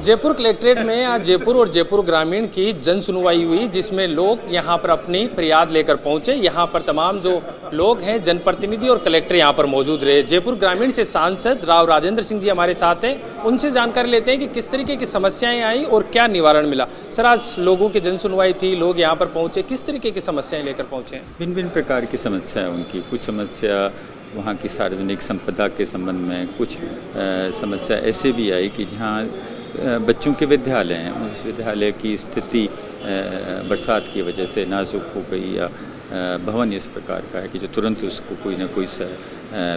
Jaipur collectorate में आज जयपुर और जयपुर ग्रामीण की जन सुनवाई हुई, जिसमें लोग यहां पर अपनी फरियाद लेकर पहुंचे। यहां पर तमाम जो लोग हैं, जनप्रतिनिधि और कलेक्टर यहां पर मौजूद रहे। जयपुर ग्रामीण से सांसद राव राजेंद्र सिंह जी हमारे साथ हैं, उनसे जानकारी लेते हैं कि किस तरीके की समस्याएं आई और क्या निवारण मिला। सर, आज लोगों की जन सुनवाई थी, लोग यहाँ पर पहुंचे, किस तरीके की समस्याएं लेकर पहुंचे? भिन्न भिन्न प्रकार की समस्या है उनकी। कुछ समस्या वहाँ की सार्वजनिक संपदा के संबंध में, कुछ समस्या ऐसे भी आई कि जहाँ बच्चों के विद्यालय हैं, उस विद्यालय की स्थिति बरसात की वजह से नाजुक हो गई, या भवन इस प्रकार का है कि जो तुरंत उसको कोई ना कोई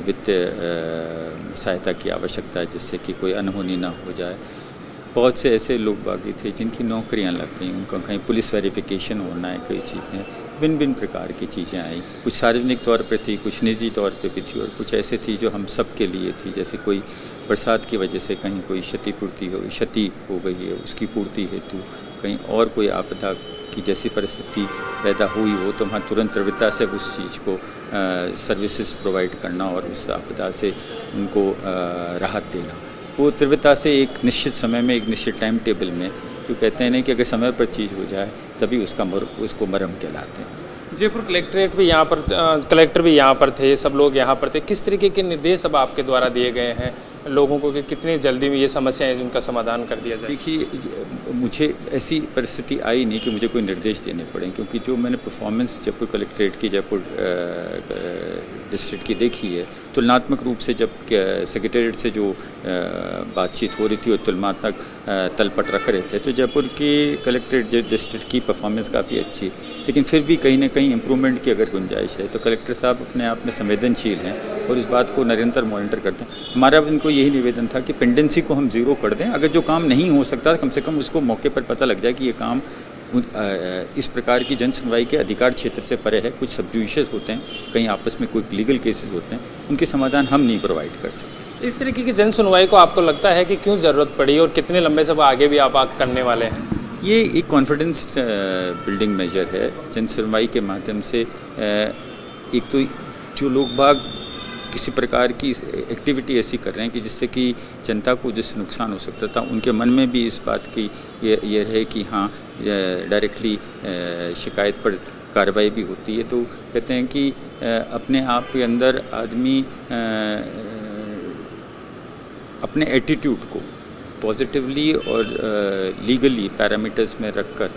वित्तीय सहायता की आवश्यकता है, जिससे कि कोई अनहोनी ना हो जाए। बहुत से ऐसे लोग बागी थे जिनकी नौकरियां लग गई, उनका कहीं पुलिस वेरिफिकेशन होना है, कई चीज़ें भिन्न भिन्न प्रकार की चीज़ें आई। कुछ सार्वजनिक तौर पे थी, कुछ निजी तौर पे भी थी, और कुछ ऐसे थी जो हम सब के लिए थी। जैसे कोई बरसात की वजह से कहीं कोई क्षति हो गई है, उसकी पूर्ति हेतु कहीं और कोई आपदा की जैसी परिस्थिति पैदा हुई हो, तो वहाँ तुरंत प्रवृत्ता से उस चीज़ को सर्विसेज प्रोवाइड करना और उस आपदा से उनको राहत देना। वो तीव्रता से एक निश्चित समय में, एक निश्चित टाइम टेबल में, क्यों कहते हैं नहीं कि अगर समय पर चीज़ हो जाए तभी उसको मरहम कहलाते हैं। जयपुर कलेक्ट्रेट भी यहाँ पर, कलेक्टर भी यहाँ पर थे, सब लोग यहाँ पर थे। किस तरीके के निर्देश अब आपके द्वारा दिए गए हैं लोगों को कि कितनी जल्दी में ये समस्याएं उनका समाधान कर दिया जाए? देखिए, मुझे ऐसी परिस्थिति आई नहीं कि मुझे कोई निर्देश देने पड़े, क्योंकि जो मैंने परफॉर्मेंस जयपुर कलेक्ट्रेट की, जयपुर डिस्ट्रिक्ट की देखी है, तुलनात्मक रूप से जब सेक्रेटेरिएट से जो बातचीत हो रही थी और तुलनात्मक तलपट रख रहे थे, तो जयपुर की कलेक्ट्रेट डिस्ट्रिक्ट की परफॉर्मेंस काफ़ी अच्छी। लेकिन फिर भी कहीं ना कहीं इम्प्रूवमेंट की अगर गुंजाइश है, तो कलेक्टर साहब अपने आप में संवेदनशील हैं और इस बात को निरंतर मॉनिटर करते हैं। हमारा इनको यही निवेदन था कि पेंडेंसी को हम ज़ीरो कर दें। अगर जो काम नहीं हो सकता, कम से कम उसको मौके पर पता लग जाए कि ये काम इस प्रकार की जन सुनवाई के अधिकार क्षेत्र से परे है। कुछ सबजुडिशियस होते हैं, कहीं आपस में कोई लीगल केसेस होते हैं, उनके समाधान हम नहीं प्रोवाइड कर सकते। इस तरीके की जन सुनवाई को आपको लगता है कि क्यों ज़रूरत पड़ी और कितने लंबे समय आगे भी आप करने वाले हैं? ये एक कॉन्फिडेंस बिल्डिंग मेजर है। जन सुनवाई के माध्यम से एक तो जो लोग बाग किसी प्रकार की एक्टिविटी ऐसी कर रहे हैं कि जिससे कि जनता को जिससे नुकसान हो सकता था, उनके मन में भी इस बात की ये रहे कि हाँ, डायरेक्टली शिकायत पर कार्रवाई भी होती है। तो कहते हैं कि अपने आप के अंदर आदमी अपने एटीट्यूड को पॉजिटिवली और लीगली पैरामीटर्स में रखकर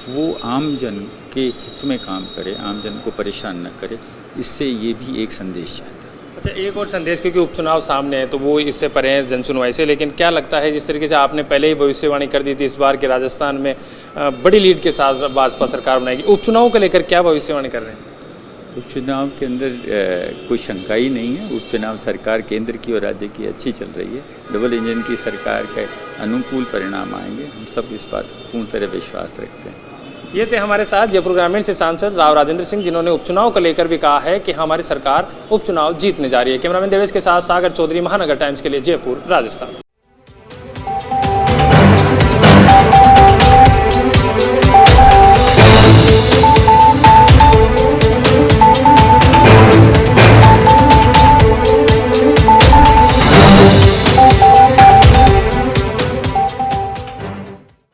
वो आम जन के हित में काम करे, आम जन को परेशान न करे। इससे ये भी एक संदेश है। अच्छा, एक और संदेश, क्योंकि उपचुनाव सामने है तो वो इससे परे हैं जन सुनवाई से, लेकिन क्या लगता है, जिस तरीके से आपने पहले ही भविष्यवाणी कर दी थी इस बार के राजस्थान में बड़ी लीड के साथ भाजपा सरकार बनाएगी, उपचुनाव को लेकर क्या भविष्यवाणी कर रहे हैं? उपचुनाव के अंदर कोई शंका ही नहीं है। उपचुनाव सरकार केंद्र की और राज्य की अच्छी चल रही है। डबल इंजन की सरकार के अनुकूल परिणाम आएंगे, हम सब इस बात पर पूर्ण तरह विश्वास रखते हैं। ये थे हमारे साथ जयपुर ग्रामीण से सांसद राव राजेंद्र सिंह, जिन्होंने उपचुनाव को लेकर भी कहा है कि हमारी सरकार उपचुनाव जीतने जा रही है। कैमरामैन देवेश के साथ सागर चौधरी, महानगर टाइम्स के लिए जयपुर, राजस्थान।